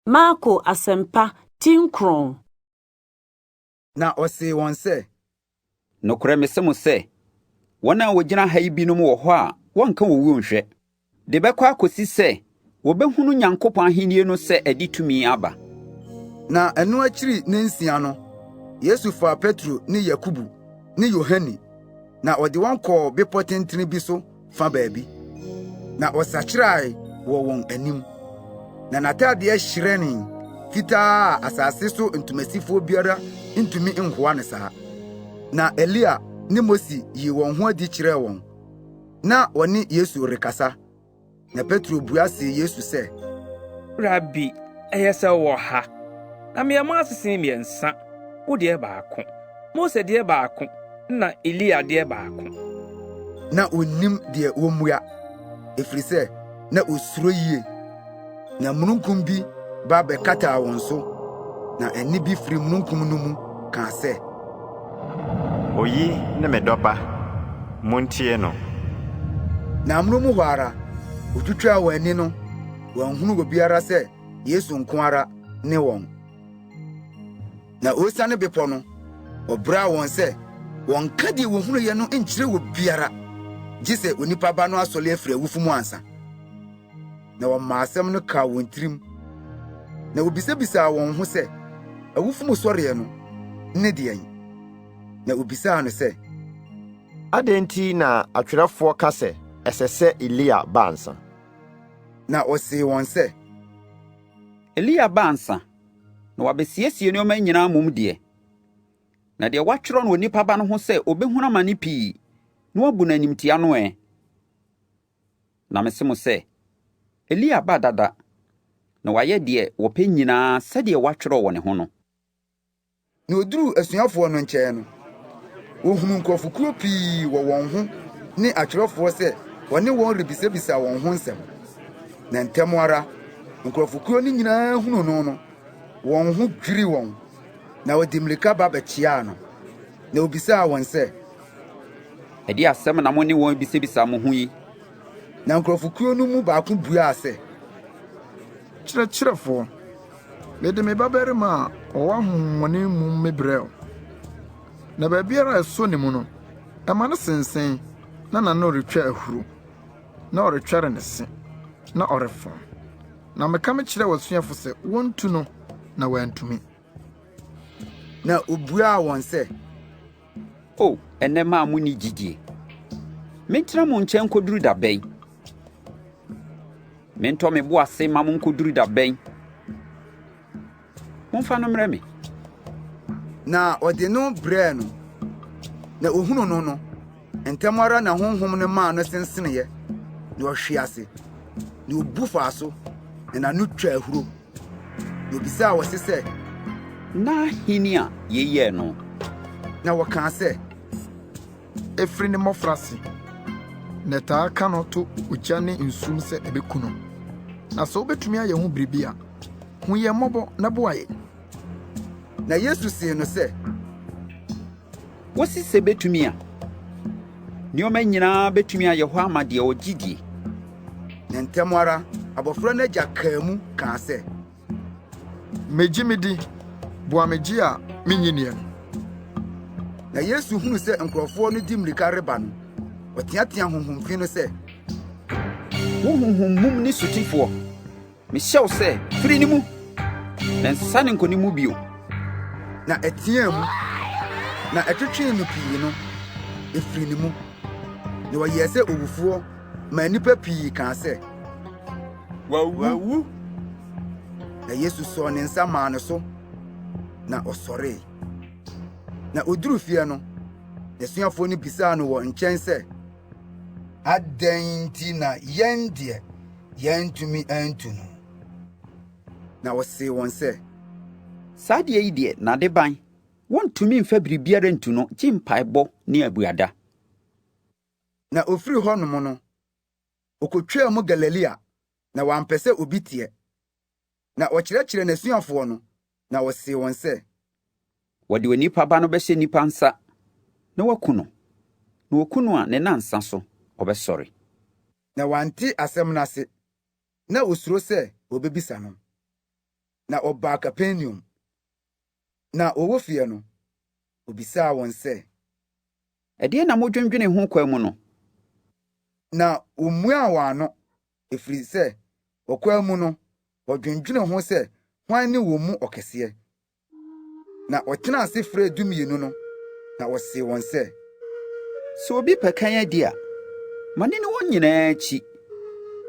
Marko asempa tinkron. Na ose won se. Nokore mesemo se. Wona wogina ha ibinum wo ho a wonka wowu nhwe. De bekwa akosi se wobehunu Nyankopon ahenie no se aditumi aba. Na enu akiri ne nsia no Yesu fa Petro ni Yakubu ni Yohani na ode won kọ bepotentini bi so fa baabi. Na osachirai wo won anim. Na natade ahireni fita asase so ntumasifo biara ntumi nhoa ne saa. Na Elia ni Mosi yi won ho adi kire won. Na oni Yesu rekasa. Na Petro buase Yesu se, Rabbi, ayesa wo ha. Na me ma asese miensa. Wo de baako. Mose de baako. Na Elia de baako. Na onim de womua. Efiri se na osuro yie. Na mununkum bi ba be kata won so. Na eni bi firi mununkum no mu kan se, Oyi ne medoba. Montie no. Na munum hwara otutwa wani no wanhunu obiara se Yesu nko ara ne won. Na osane bepo no obra won se won kadi wohunu ye no nkyire wo biara gise onipa ba no asole afiri awufu mu ansa. Na won maasem no ka won tirim. Na obisa won ho se awufu mu sore no ne de yan. Na obisa no se, Adenti na atwerɛfoɔ ka sɛ ɛsɛ sɛ Elia bansa. Na ose won se, Elia bansa na wabesiesie ne oma nyina mum de. Na de watwero no onipa ba no ho se obehunu amane pii na wabu nanimtia no Na mesemo se Elia ba dada na waye de wope nyina sɛde watwero wɔ ne ho no. Na oduru asuafo no nkyɛn no ohunu nkɔfokuo pii wɔ wɔn ho ne atwerɛfoɔ sɛ wɔne wɔn rebisabisa wɔn ho nsɛm. Na ntɛm ara nkɔfokuo no nyinaa hunu no wɔn ho dwiri wɔn. Na wɔde mmirika ba bɛkyia no. Na obisa wɔn sɛ, Ɛde asɛm na mo ne wɔn bisabisa mo ho yi. Na nkɔfokuo no mu baako bua sɛ, Kyerɛkyerɛfoɔ, mede me babarima a ɔwɔ ahonhommɔne mu mebrɛw. Na baabiara ɛso ne mu no, ɛma no sensen na nano retwa ahuru, na ɔretware ne se, na ɔrefom. Na meka me kyerɛ w'asuafo sɛ wontu no na wantumi. Na obua wɔn sɛ, O, ene ma mo ni gidie. Mentira mo nkyɛn koduru da bɛn. Mentɔ me bo ase ma mo nkoduru da bɛn. Momfa no mrɛ me. Na ɔde no brɛ no. Na ohunu no ntɛm ara na honhom no maa no senseneye. Na ɔhwe ase. Na obu fa so. Na no twa ahuro. Na obisa wɔ se sɛ, Na hini a yeyɛ no. Na wɔka sɛ, Efiri ne mmɔfrase, na taa ka no to ogya ne nsum sɛ ɛbɛku no. Na sɛ wobɛtumi ayɛ ho biribi a, hu yɛ mmɔbɔ na boa yɛ. Na Yesu see no sɛ, Wosi se betumi a. Nneɔma nyinaa betumi ayɛ hɔ ama deɛ ɔgyidie. Na ntɛm ara abɔfra no agya kaa mu kaa sɛ, Megye me di, boa me gye a menyi neɛ no. Na Yesu hunu sɛ nkurɔfoɔ no di mmirika reba no, ɔteatea honhomfi no sɛ, Wo honhommum ne sotifoɔ. Mehyɛw sɛ firi ne mu. Na nsa ne nkoni mu bio. Na ɛteaa mu. Na ɛtwetwee no pii no, ɛfiri ne mu. Na wɔyɛɛ sɛ owufoɔ, ma nnipa pii kaa sɛ, Wawu. Na Yesu sɔɔ ne nsa maa no so, na ɔsɔree. Na oduru fie no, n'asuafoɔ no bisaa no wɔ nkyɛn sɛ, Adɛn nti na yɛn deɛ yɛntumi antu no? Na wɔsee wɔn sɛ, Saa deɛ yi deɛ na de ban. Wontumi mfa biribiara ntu no gye mpaebɔ ne abuada. Na ofiri hɔ nom no, okotwaa mu Galilea, na wampɛ sɛ obi teɛ. Na ɔkyerɛkyerɛ n'asuafoɔ no, na wɔsee wɔn sɛ, Wɔde onipa ba no bɛhyɛ nipa nsa na waku no. Na waku no a ne nansa so ɔbɛsɔre. Na wante asɛm no ase, na osuro sɛ obebisa no. na ɔbaa Kapernaum. Na ɔwɔ fie no, obisaa wɔn sɛ, ɛdeɛ na modwendwene ho kwan mu no? na ommuaa wɔn ano, ɛfiri sɛ ɔkwan mu no ɔdwendwene ho sɛ hwan ne wɔn mu ɔkɛseɛ. Na ɔtenaa ase frɛɛ 12 no, na ɔsee wɔn sɛ, sɛ obi pɛ kan adi a, ma ne wɔn nyinaa akyi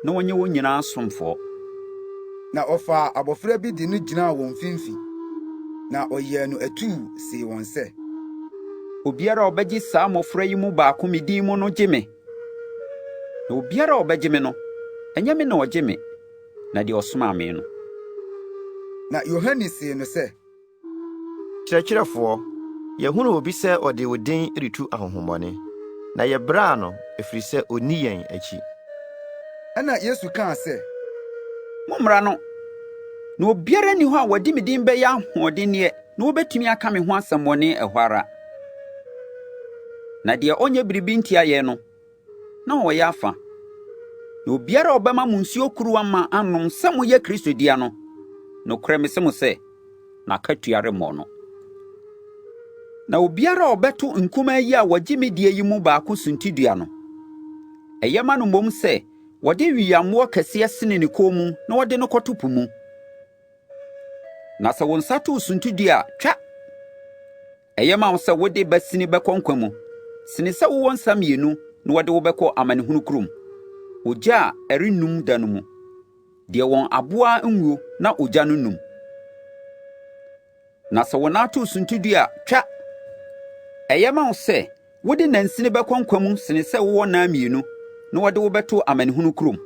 na wɔnyɛ wɔn nyinaa asomfoɔ. na ɔfaa abɔfra bi de no gyinaa wɔn mfimfini, na ɔyɛɛ no atuu see wɔn sɛ, obiara a ɔbɛgye saa mmɔfra yi mu baako me din mu no gye me. Na obiara a ɔbɛgye me no, ɛnyɛ me na ɔgye me, na deɛ ɔsomaa me no. na Yohane see no sɛ, Kyerɛkyerɛfoɔ, yɛhunu obi sɛ ɔde wo din retu ahonhommɔne, na yɛbraa no ɛfiri sɛ onni yɛn akyi. ɛna Yesu kaa sɛ, Mommra no, na obiara nni hɔ a wɔde me din bɛyɛ ahoɔdenneɛ na wɔbɛtumi aka me ho asɛmmɔne ɛhɔ ara. Na deɛ ɔnyɛ biribi ntia yɛn no, na ɔyɛ afa. Na obiara a ɔbɛma mo nsuo kuruwa ma anom sɛ moyɛ Kristo dia no, nokorɛ mese mo sɛ, n'akatua remmɔ no. Na obiara a ɔbɛto nkumaa yi a wɔgye me die yi mu baako suntidua no, ɛyɛ ma no mmom sɛ wɔde wiyammoɔ kɛseɛ sene ne kɔn mu na wɔde no kɔto po mu. Na sɛ wo nsa too suntidua a, twa. Ɛyɛ ma wo sɛ wode bɛsini bɛkɔ nkwa mu, sene sɛ wowɔ nsa mmienu na wɔde wo bɛkɔ amanehunu kurom, ogya a ɛrennum da no mu, deɛ wɔn aboa nwuo na ogya no num. Na sɛ wo nan too suntidua a, twa. Ɛyɛ ma wo sɛ wode nansini bɛkɔ nkwa mu sene sɛ wowɔ nan mmienu na wɔde wo bɛto amanehunu kurom,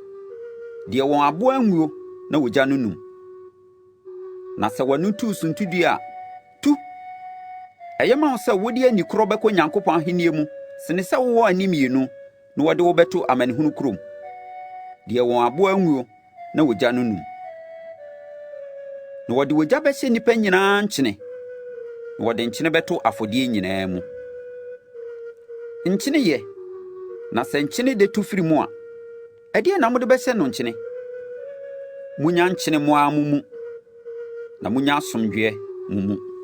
deɛ wɔn aboa nwuo na ogya no num. Na sɛ w'ano too suntidua a, tu. Ɛyɛ ma wo sɛ wode ani korɔ bɛkɔ Onyankopɔn ahenni mu sene sɛ wowɔ ani mmienu na wɔde wo bɛto amanehunu kurom, deɛ wɔn aboa nwuo na ogya no num. Na wɔde ogya bɛhyɛ nnipa nyinaa nkyene, na wɔde nkyene bɛto afɔdeɛ nyinaa mu. Nkyene yɛ, na sɛ nkyene de tu firi mu a, ɛdeɛ na mode bɛhyɛ no nkyene? Munya nkyene mo ara mo mu, na munya asomdwoeɛ mo mu.